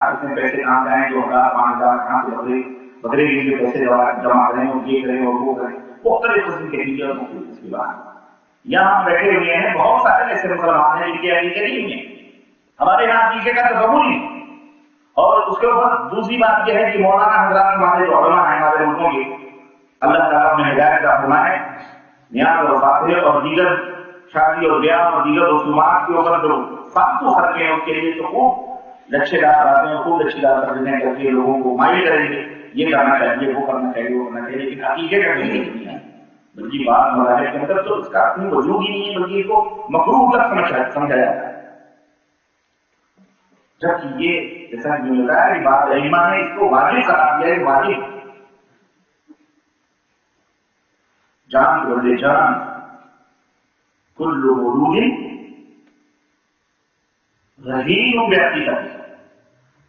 इतने पैसे कहाँ जाए, 2000 5000 कहाँ से बकरे के लिए पैसे जमा करें और ये करें और वो करें, मुख्तलिफ किस्म के टीचर इसकी बात। यहाँ बैठे हुए हैं बहुत सारे ऐसे मुसलमान हैं जिनके अकीके नहीं है, हमारे यहाँ अकीके का तसव्वुर नहीं। और उसके ऊपर दूसरी बात यह है कि मौलाना हजरात हमारे जो उलमा हैं हमारे मुल्कों के, अल्लाह ताला अपने हिदायत का फरमाए, नियाज़ और फातिह और दीगर शादी और ब्याह और दीगर रसूमात के ऊपर जो फालतू खर्चे हैं उसके लिए तो खूब लच्छेदार बातें और खूब लच्छेदार तर्जुमे करके लोगों को माइल करेंगे, ये करना चाहिए, वो करना चाहिए, वो करना चाहिए, लेकिन अकीके का नहीं है। बल्कि बात मज़ाहिब के अंदर तो इसका अपनी वजूद ही नहीं है, बल्कि इसको मकरूह तक समझा जाता है। जबकि ये जैसा कि मिलता है कि बात इल्मा ने इसको वाजिब करार दिया है, वाजिब जान को ले जान कुल्लु मौलूदिन रहीन व्यक्ति का,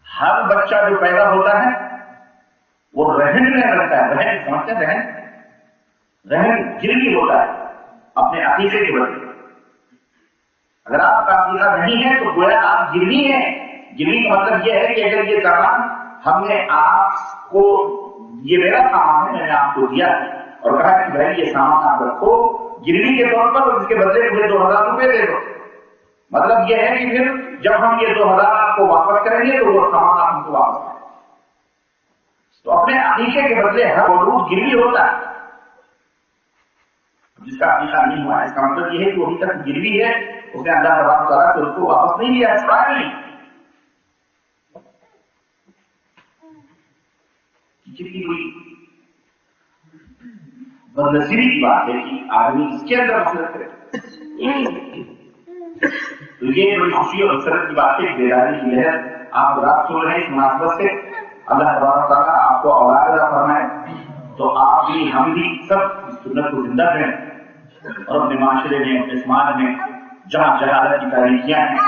हर बच्चा जो पैदा होता है वो रहन में रहता है, रहन समझते हैं, रहन गिरवी होता है अपने अकीके के बदले। अगर आपका अकीका नहीं है तो गोया आप गिरवी हैं। गिरवी का मतलब यह है कि अगर ये सामान हमने आपको, ये मेरा सामान है, मैंने आपको दिया और कहा कि भाई ये सामान आप रखो गिरवी के तौर पर और इसके बदले मुझे 2000 रुपए दे दो, मतलब यह है कि फिर जब हम ये 2000 आपको वापस करेंगे तो वो सामान आप हमको वापस करें। तो अपने अकीके के बदले हर मौलूद गिरवी होता है। जिसका अकीका नहीं हुआ है इसका मतलब यह है कि अभी तक गिरवी है, उसने अल्लाह तबारक व तआला से उसको वापस नहीं लिया, एक्सपायर नहीं। कितनी बड़ी बदनसीबी की बात है कि आदमी इसके अंदर मसरत करे। तो ये बड़ी खुशी और मसरत की बात है, बेदारी की लहर आप रात सुन रहे हैं। इस मुनासबत से अल्लाह तबारक व तआला आपको औलाद अता फरमाए, तो आप भी हम भी सब सुन्नत को जिंदा करें और अपने माशरे में, अपने समाज में जहां जहालत की तारीखियां हैं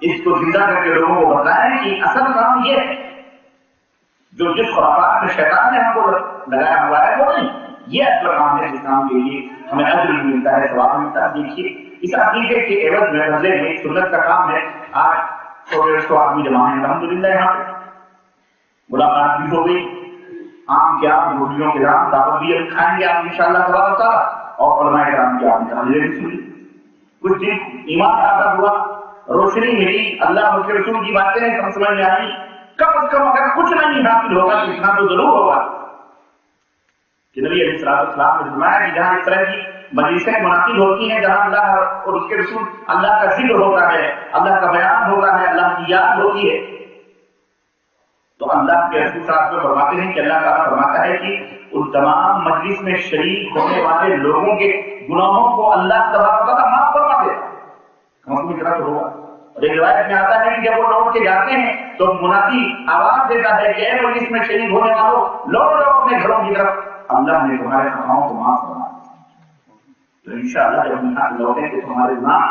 इसको जिंदा करके लोगों को बताएं कि असल काम ये है, जो जिस खुराफात में शैतान ने हमको लगाया हुआ है वो नहीं, ये असल काम है जिस काम के लिए हमें अज्र मिलता है, सवाब मिलता है। देखिए इस अकीदे के एवज में बदले में सुन्नत का काम है। आज 100-150 आदमी जमा है अल्हम्दुलिल्लाह, यहाँ पे मुलाकात भी हो गई, आम के आम रोटियों के आम दावत भी खाएंगे आप इंशाअल्लाह तबारक व तआला, और उलमा किराम की आपने तालीम भी सुनी। कुछ दिन ईमान आता हुआ, रोशनी मिली, अल्लाह उसके रसूल की बातें समझ में आई। कम से कम अगर कुछ नहीं हासिल होगा तो इतना तो जरूर होगा कि नबी अलैहिस्सलाम ने फरमाया कि जहां इस तरह की मजलिसें मुनाकिब होती हैं, जहां अल्लाह और उसके रसूल, अल्लाह का जिक्र होता है, अल्लाह का बयान होता है, अल्लाह की याद होती है, तो अल्लाह के रसूल साहब को फरमाते हैं कि अल्लाह ताला फरमाता है कि उन तमाम मजलिस में शरीक होने वाले लोगों के गुनाहों को अल्लाह तबारक व तआला माफ फरमा देता है। कम इतना तो होगा। और एक रिवायत में आता है कि जब वो लौट के जाते हैं तो मुनादी आवाज देता है कि ऐ मजलिस में शरीक होने वालों, लौट जाओ अपने घरों की तरफ, अल्लाह ने तुम्हारे खताओं को माफ फरमा दिया। तो इंशाअल्लाह जब हम यहाँ लौटेंगे तो हमारे गुनाह,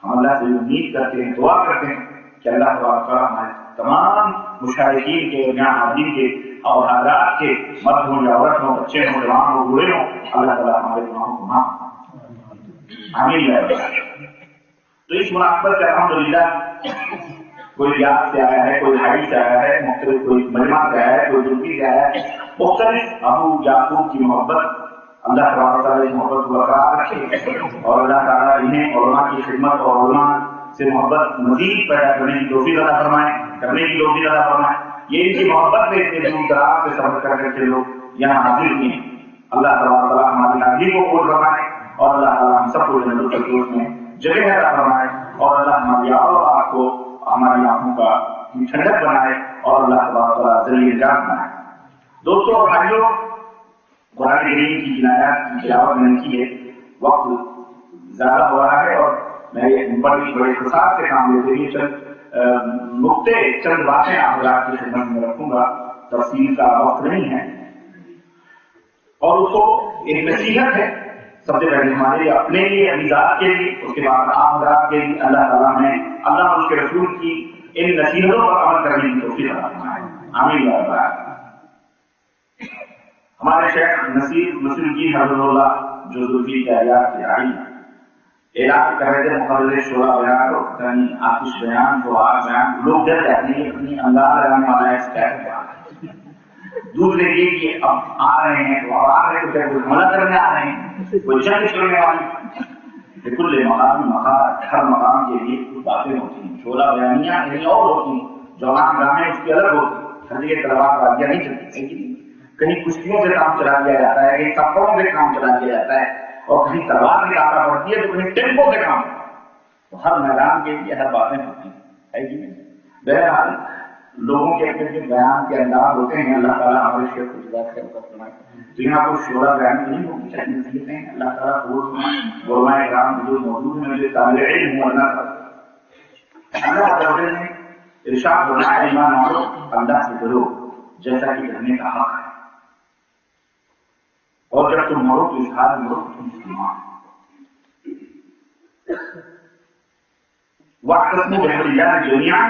हम अल्लाह से उम्मीद करते हैं, दुआ करते हैं कि अल्लाह तबारक व तआला हमारे तमाम मुशारिकीन के, यहाँ हाजिर के और हाजरात के, मर्द हो या औरत हो, बच्चे हो, जवान हो, बूढ़े हो, अल्लाह ताला हमारे गुनाहों को माफ। आमीन। तो इस मुनासबत से अल्हम्दुलिल्लाह कोई रियाद से आया है, कोई हाई से आया है, मुख्तलिफ कोई मजमा से आया है, कोई जुल्फी से आया है, मुख्तलिफ अबू याकूब की मोहब्बत, अल्लाह तबारक व तआला इस मोहब्बत को बरकरार रखे और अल्लाह ताला इन्हें उलमा की खिदमत और उलमा से मोहब्बत मजीद पैदा करने की तौफीक अता फरमाए, करने की तौफीक अता फरमाए। ये इनकी मोहब्बत में इतने दूर दराज से सफर कर करके लोग यहाँ हाजिर हुए हैं। अल्लाह तबारक व तआला हमारी हाजिरी को कबूल फरमाए और अल्लाह ताला हम सबको जन्नतुल फिरदौस में जगह अता फरमाए और अल्लाह हमारी औलाद को हमारी आंखों का ठंडक बनाए और अल्लाह तबारक व तआला जरिए निजात बनाए। दोस्तों और भाइयों, कुरान करीम की इनायत की तिलावत मैंने की है, वक्त ज्यादा हो रहा है और मैं बड़े इख्तिसार से काम लेते हुए चंद बातें आप की खिदमत में रखूंगा, तफसील का वक्त नहीं है। और उसको एक नसीहत है सबसे पहले हमारे अपने लिए, अमीजात के लिए, उसके बाद आप के लिए। अल्लाह ताला ने, अल्लाह और उसके रसूल की इन नसीहतों पर अमल करने की तौफीक अता फरमाए। आमीन या रब्बल आलमीन। हमारे शेख नसीरुद्दीन हफिज़हुल्लाह जो जुल्फी के आयात से आई, اعلان کر رہے تھے مقرر شورا بیان اور آتش بیان تو آگ بیان، لوگ ڈر جاتے ہیں اپنی انداز لگانے والا ہے اس کا دوسرے یہ کہ اب آ رہے ہیں تو اب آ رہے تو کیا کوئی حملہ کرنے آ رہے ہیں، کوئی جنگ چھڑنے والی، کل مقام مقام ہر مقام کے لیے کچھ باتیں ہوتی ہیں، شورا بیانیاں کہیں اور ہوتی ہیں، جوان گاہیں اس کی الگ ہوتی ہیں، ہر جگہ تلوار بازیاں نہیں چلتی، کہیں کشتیوں سے کام چلا دیا جاتا ہے، کہیں کپڑوں سے کام چلا دیا جاتا ہے، اور کہیں تلوار نکالنا پڑتی ہے تو کہیں ٹیمپو سے کام، تو ہر میدان کے لیے ہر باتیں ہوتی ہیں۔ بہرحال لوگوں کے اپنے بیان کے انداز ہوتے ہیں، اللہ تعالیٰ ہمارے شیخ کو جزاک خیر فرمائے۔ تو یہاں کوئی شعرا بیان نہیں ہوگی، چند نصیحتیں ہیں، اللہ تعالیٰ کو علماء کرام جو موجود ہیں، مجھے طالب علم ہوں، اللہ تعالیٰ نے ارشاد فرمایا ایمان والو اللہ سے ڈرو جیسا کہ ڈرنے کا حق ہے، اور جب تم مرو تو اس حال میں مرو تم مسلمان۔ واعتصموا بحبل اللہ جميعا،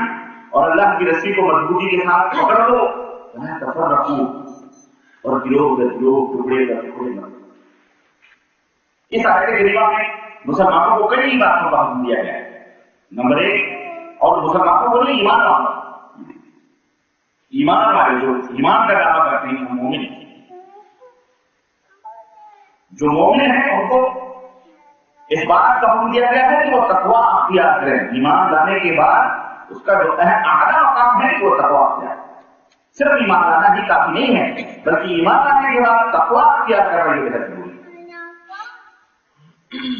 اور اللہ کی رسی کو مضبوطی کے ساتھ پکڑ لو، ولا تفرقوا، اور گروہ در گروہ ٹکڑے در ٹکڑے مت۔ اس آیت کریمہ میں مسلمانوں کو کئی باتوں کا حکم دیا گیا ہے۔ نمبر 1، اور مسلمانوں کو نہیں، ایمان والوں، ایمان والے جو ایمان کا دعویٰ کرتے ہیں مومن، جو مومن ہیں ان کو اس بات کا حکم دیا گیا ہے کہ وہ تقویٰ اختیار کریں۔ ایمان لانے کے بعد اس کا جو اعلیٰ مقام ہے وہ تقویٰ اختیار، صرف ایمان لانا ہی کافی نہیں ہے، بلکہ ایمان لانے کے بعد تقویٰ اختیار کرنا یہ بہت ضروری ہے۔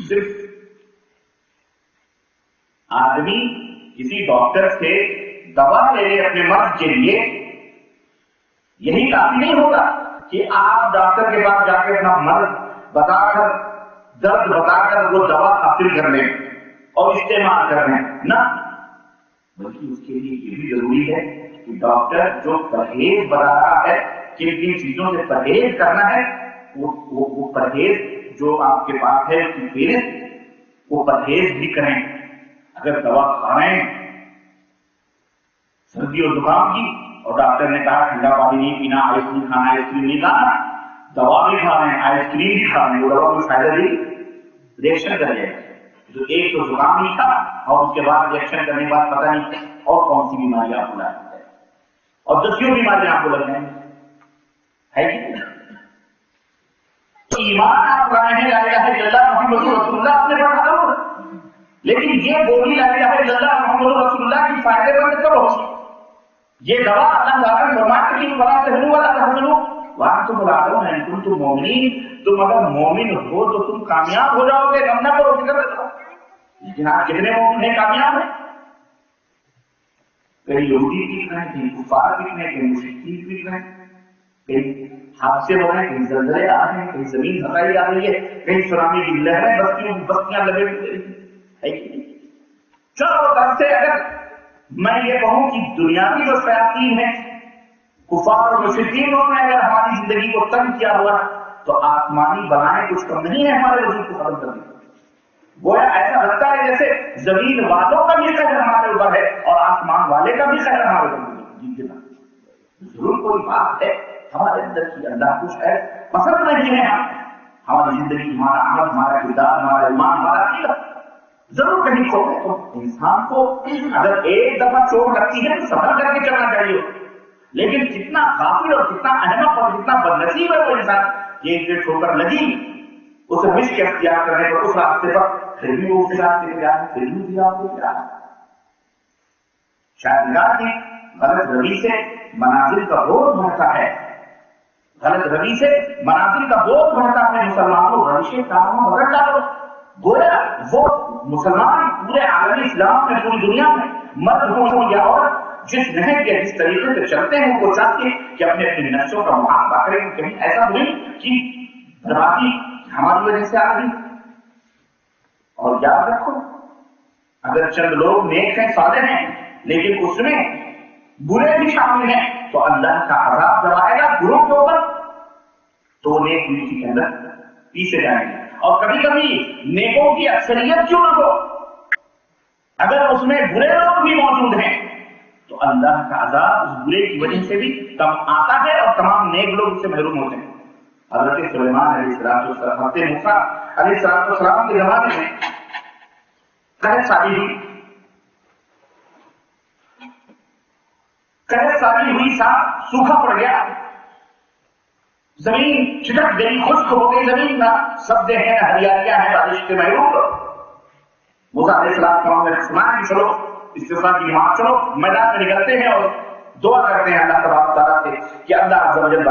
صرف آدمی کسی ڈاکٹر سے دوا لے لے اپنے مرض کے لیے، یہی کافی نہیں ہوگا کہ آپ ڈاکٹر کے پاس جا کے اپنا مرض بتا کر، درد بتا کر وہ دوا حاصل کر لیں اور استعمال کر لیں، نہ، بلکہ اس کے لیے یہ بھی ضروری ہے کہ ڈاکٹر جو پرہیز بتا رہا ہے، کن کن چیزوں سے پرہیز کرنا ہے، وہ پرہیز جو آپ کے پاس ہے اس کی فہرست، وہ پرہیز بھی کریں۔ اگر دوا کھا رہے ہیں سردی اور زکام کی، اور ڈاکٹر نے کہا ٹھنڈا پانی نہیں پینا، آئس نہیں کھانا، آئس کریم نہیں کھانا، دوا بھی کھا رہے ہیں، آئس کریم بھی کھا رہے ہیں، وہ دوا کوئی فائدہ نہیں، ریئیکشن کر جائے گا۔ تو ایک تو زکام نہیں تھا، اور اس کے بعد ریئیکشن کرنے کے بعد پتہ نہیں اور کون سی بیماری آپ کو لگ ہے، اور دسیوں بیماریاں آپ کو لگ جائیں ہے کہ تو ایمان آپ لائے ہیں لا الہ الا اللہ محمد رسول اللہ آپ نے پڑھا ضرور، لیکن یہ بولی لا الہ الا اللہ محمد رسول اللہ کی فائدے مند کب ہوگی؟ یہ دوا اللہ تعالیٰ نے فرمایا کہ ولا تهنوا ولا تحزنوا وانتم الاعلون ان کنتم مؤمنین، تم اگر مومن ہو تو تم کامیاب ہو جاؤ گے، غم نہ کرو، فکر نہ کرو۔ لیکن آپ کتنے مومن ہیں کامیاب ہیں؟ کئی یہودی دکھ رہے ہیں، کہیں کفار دکھ رہے ہیں، کہیں مشرکین دکھ رہے ہیں، کہیں حادثے ہو رہے ہیں، کہیں زلزلے آ رہے ہیں، کہیں زمین دھسائی آ رہی ہے، کہیں سونامی کی لہریں بستیاں لگے ہوئے ہیں۔ چلو طرف سے اگر میں یہ کہوں کہ دنیاوی جو شیاطین ہیں، کفار اور مشرکینوں نے اگر ہماری زندگی کو تنگ کیا ہوا تو آسمانی بلائیں کچھ کم نہیں ہے ہمارے وجود کو ختم کرنے۔ گویا ایسا لگتا ہے جیسے زمین والوں کا بھی قہر ہمارے اوپر ہے اور آسمان والے کا بھی قہر ہمارے اوپر ہے۔ ضرور کوئی بات ہے ہمارے اندر کی اللہ کچھ ہے پسند نہیں ہے، ہماری زندگی، ہمارا عمل، ہمارا کردار، ہمارا ایمان، ہمارا عقیدہ ضرور کہیں کھوٹ ہے۔ تو انسان کو اگر ایک دفعہ چوٹ لگتی ہے تو سفر کر کے چلنا چاہیے، لیکن کتنا غافل اور کتنا احمق اور کتنا بدنصیب ہے وہ انسان کہ ایک ٹھوکر لگی اسے مشق اختیار کرنے پر اس راستے پر پھر بھی وہ اس راستے پہ جائے، پھر بھی آپ کو کیا شاید نگاہ کی غلط روی سے منازل کا بوجھ بڑھتا ہے، غلط روی سے منازل کا بوجھ بڑھتا ہے۔ مسلمانوں روشیں کاموں بدل ڈالو، گویا وہ مسلمان پورے عالم اسلام میں، پوری دنیا میں، مرد ہو یا عورت، جس نہج یا جس طریقے سے چلتے ہیں وہ چاہتے کہ اپنے اپنی نفسوں کا محاسبہ کریں، کہیں ایسا نہیں کہ بربادی ہماری وجہ سے آ گئی۔ اور یاد رکھو اگر چند لوگ نیک ہیں، صالح ہیں، لیکن اس میں برے بھی شامل ہیں تو اللہ کا عذاب جب آئے گا بروں کے اوپر تو وہ نیک بھی کے اندر پیچھے جائیں گے۔ اور کبھی کبھی نیکوں کی اکثریت کیوں نہ ہو، اگر اس میں برے لوگ بھی موجود ہیں تو اللہ کا عذاب اس برے کی وجہ سے بھی کم آتا ہے اور تمام نیک لوگ اس سے محروم ہوتے ہیں۔ حضرت سلیمان علیہ السلام، حضرت موسیٰ علیہ السلام کے زمانے میں कहत शादी हुई, साफ सूखा पड़ गया, जमीन चिटक गई, खुश्क हो गई जमीन, ना शब्द है ना हरियालियां है, बारिश के महरूम। मूसा अलैहिस्सलाम ने फरमाया कि चलो इस्तिस्का की नमाज, चलो मैदान में निकलते हैं और दुआ करते हैं अल्लाह तबारक व तआला से कि अल्लाह अज़्ज़ व जल